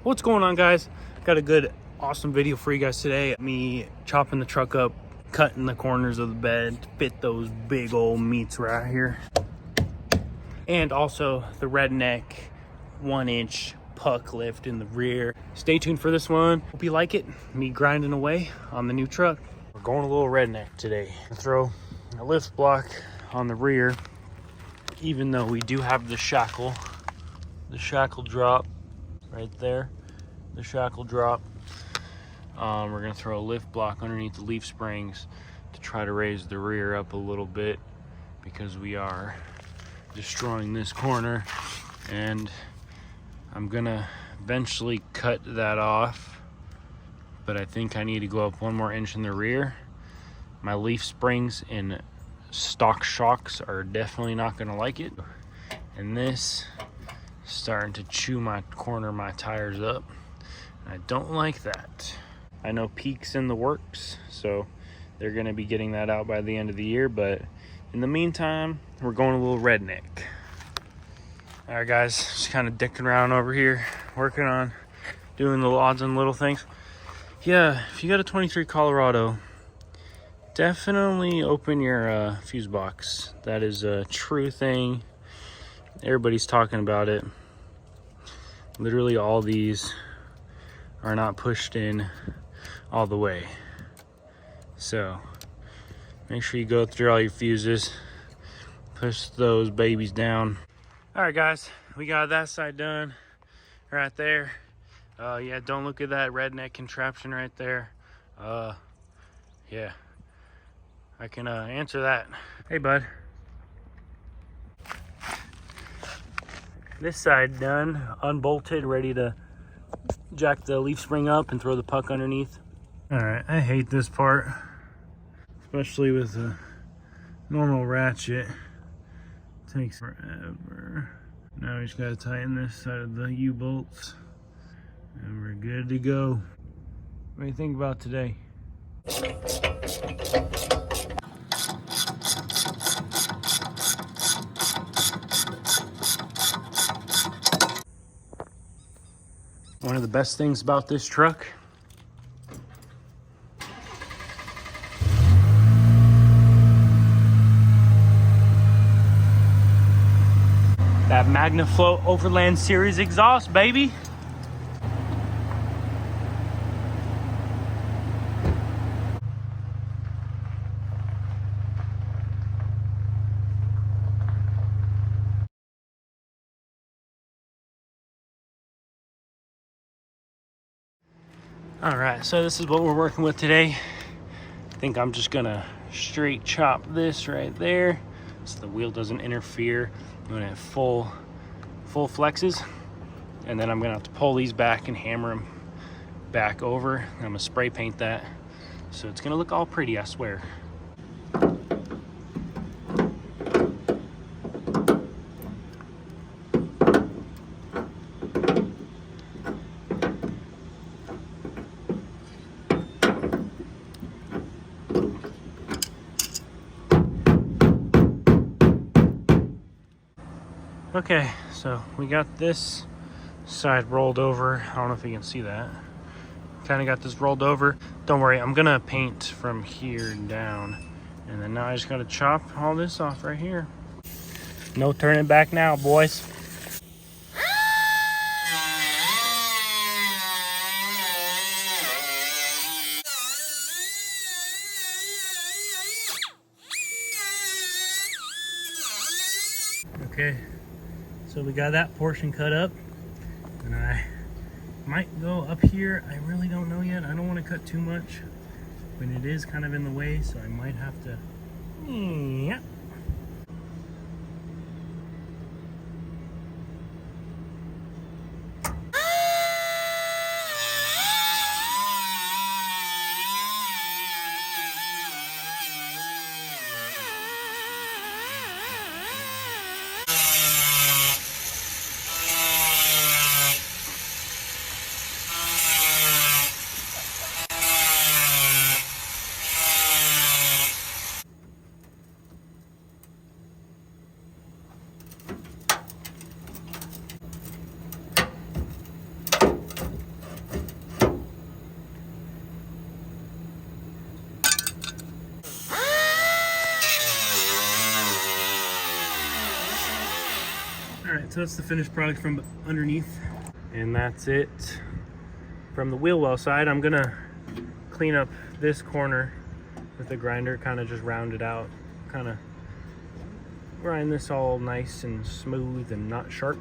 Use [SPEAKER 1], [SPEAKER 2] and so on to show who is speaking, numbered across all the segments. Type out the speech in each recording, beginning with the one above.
[SPEAKER 1] What's going on, guys? Got a good awesome video for you guys today. Me chopping the truck up, cutting the corners of the bed to fit those big old meats right here, and also the redneck 1-inch puck lift in the rear. Stay tuned for this one. Hope you like it. Me grinding away on the new truck. We're going a little redneck today. Throw a lift block on the rear, even though we do have the shackle drop right there. The shackle drop. We're gonna throw a lift block underneath the leaf springs to try to raise the rear up a little bit, because we are destroying this corner, and I'm gonna eventually cut that off, but I think I need to go up 1 more inch in the rear. My leaf springs and stock shocks are definitely not gonna like it, and this is starting to chew my tires up. I don't like that. I know Peak's in the works, so they're gonna be getting that out by the end of the year, but in the meantime, we're going a little redneck. All right, guys, just kind of dicking around over here, working on doing the odds and little things. Yeah, if you got a 23 Colorado, definitely open your fuse box. That is a true thing. Everybody's talking about it. Literally all these are not pushed in all the way. So make sure you go through all your fuses, push those babies down. All right, guys, we got that side done right there. Yeah, don't look at that redneck contraption right there. Yeah, I can answer that. Hey, bud. This side done, unbolted, ready to jack the leaf spring up and throw the puck underneath. All right, I hate this part, especially with a normal ratchet. It takes forever. Now we just gotta tighten this side of the U-bolts, and we're good to go. What do you think about today? One of the best things about this truck, that MagnaFlow Overland Series exhaust, baby. All right, so this is what we're working with today. I think I'm just gonna straight chop this right there so the wheel doesn't interfere when it full flexes, and then I'm gonna have to pull these back and hammer them back over. I'm gonna spray paint that, so it's gonna look all pretty, I swear. Okay, so we got this side rolled over. I don't know if you can see that. Kind of got this rolled over. Don't worry, I'm gonna paint from here down, and then now I just gotta chop all this off right here. No turning back now, boys. Okay, so we got that portion cut up, and I might go up here. I really don't know yet. I don't want to cut too much, but it is kind of in the way, so I might have to. Yeah. All right, so that's the finished product from underneath, and that's it from the wheel well side. I'm gonna clean up this corner with the grinder, kind of just round it out, kind of grind this all nice and smooth and not sharp,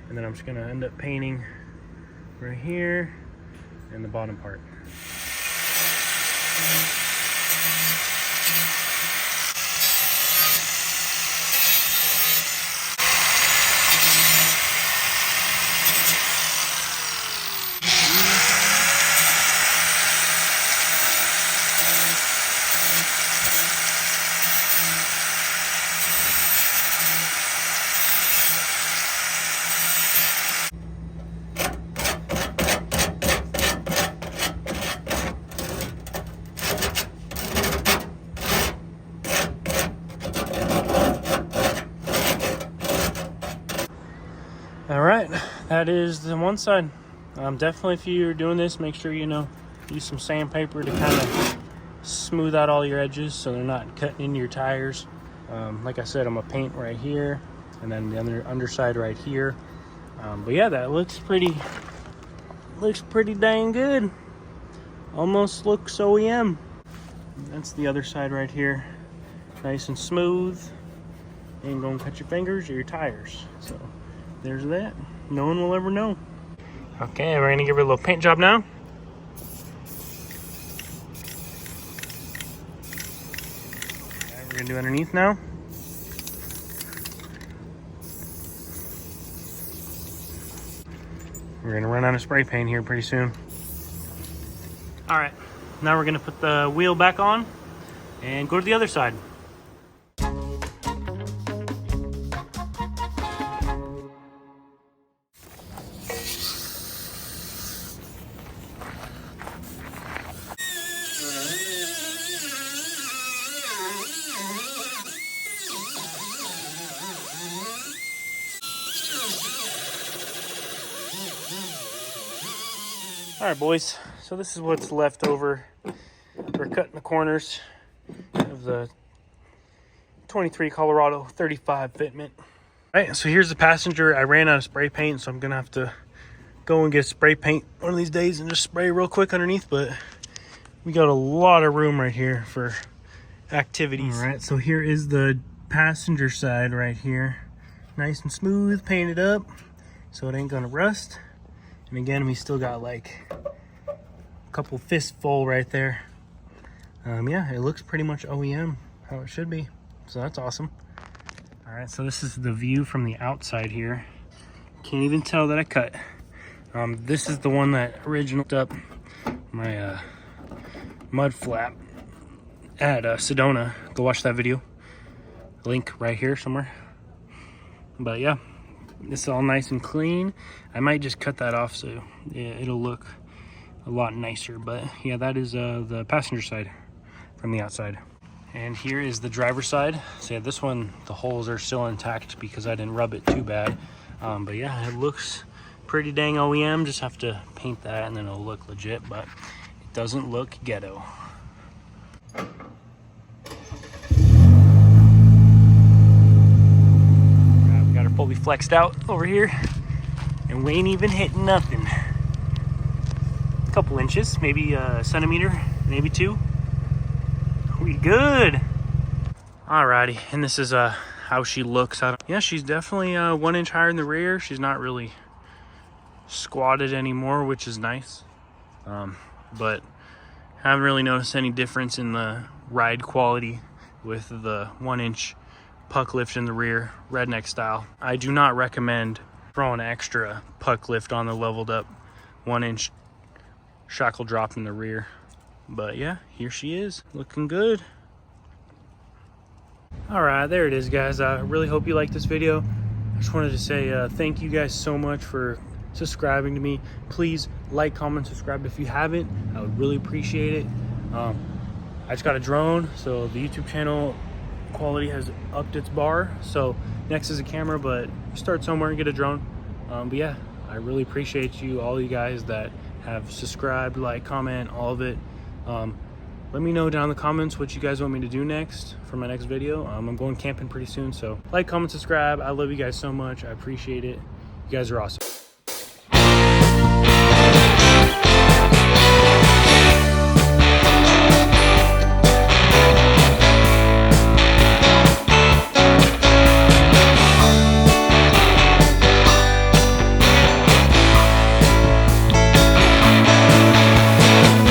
[SPEAKER 1] and then I'm just gonna end up painting right here and the bottom part. All right, that is the one side. Definitely, if you're doing this, make sure use some sandpaper to kind of smooth out all your edges so they're not cutting into your tires. Like I said, I'm gonna paint right here, and then the underside right here. But yeah, that looks pretty dang good. Almost looks OEM. That's the other side right here, nice and smooth. Ain't gonna cut your fingers or your tires. So there's that. No one will ever know. Okay, we're gonna give her a little paint job now. Okay, we're gonna do underneath now. We're gonna run out of spray paint here pretty soon. All right, now we're gonna put the wheel back on and go to the other side. All right, boys, so this is what's left over for cutting the corners of the 23 Colorado 35 fitment. All right, so here's the passenger. I ran out of spray paint, so I'm gonna have to go and get spray paint one of these days and just spray real quick underneath, but we got a lot of room right here for activities. All right, so here is the passenger side right here. Nice and smooth, painted up, so it ain't gonna rust. And again, we still got like a couple fistful right there. Yeah, it looks pretty much OEM, how it should be. So that's awesome. All right, so this is the view from the outside here. Can't even tell that I cut. This is the one that originally up my mud flap at Sedona. Go watch that video. Link right here somewhere. But yeah, this is all nice and clean. I might just cut that off so yeah, it'll look a lot nicer. But yeah, that is the passenger side from the outside. And here is the driver's side. So yeah, this one, the holes are still intact because I didn't rub it too bad. But yeah, it looks pretty dang OEM. Just have to paint that and then it'll look legit, but it doesn't look ghetto. We got her fully flexed out over here and we ain't even hitting nothing. A couple inches, maybe a centimeter, maybe two. We good. Alrighty, and this is how she looks. Yeah, she's definitely 1 inch higher in the rear. She's not really squatted anymore, which is nice. But haven't really noticed any difference in the ride quality with the 1 inch puck lift in the rear, redneck style. I do not recommend throwing extra puck lift on the leveled up 1 inch shackle drop in the rear. But yeah, here she is, looking good. All right, there it is, guys. I really hope you liked this video. I just wanted to say thank you guys so much for subscribing to me. Please like, comment, subscribe if you haven't. I would really appreciate it. I just got a drone, so the YouTube channel quality has upped its bar. So next is a camera, but start somewhere and get a drone. But yeah, I really appreciate you, all you guys that have subscribed, like, comment, all of it. let me know down in the comments what you guys want me to do next for my next video. I'm going camping pretty soon, so like, comment, subscribe. I love you guys so much. I appreciate it. You guys are awesome.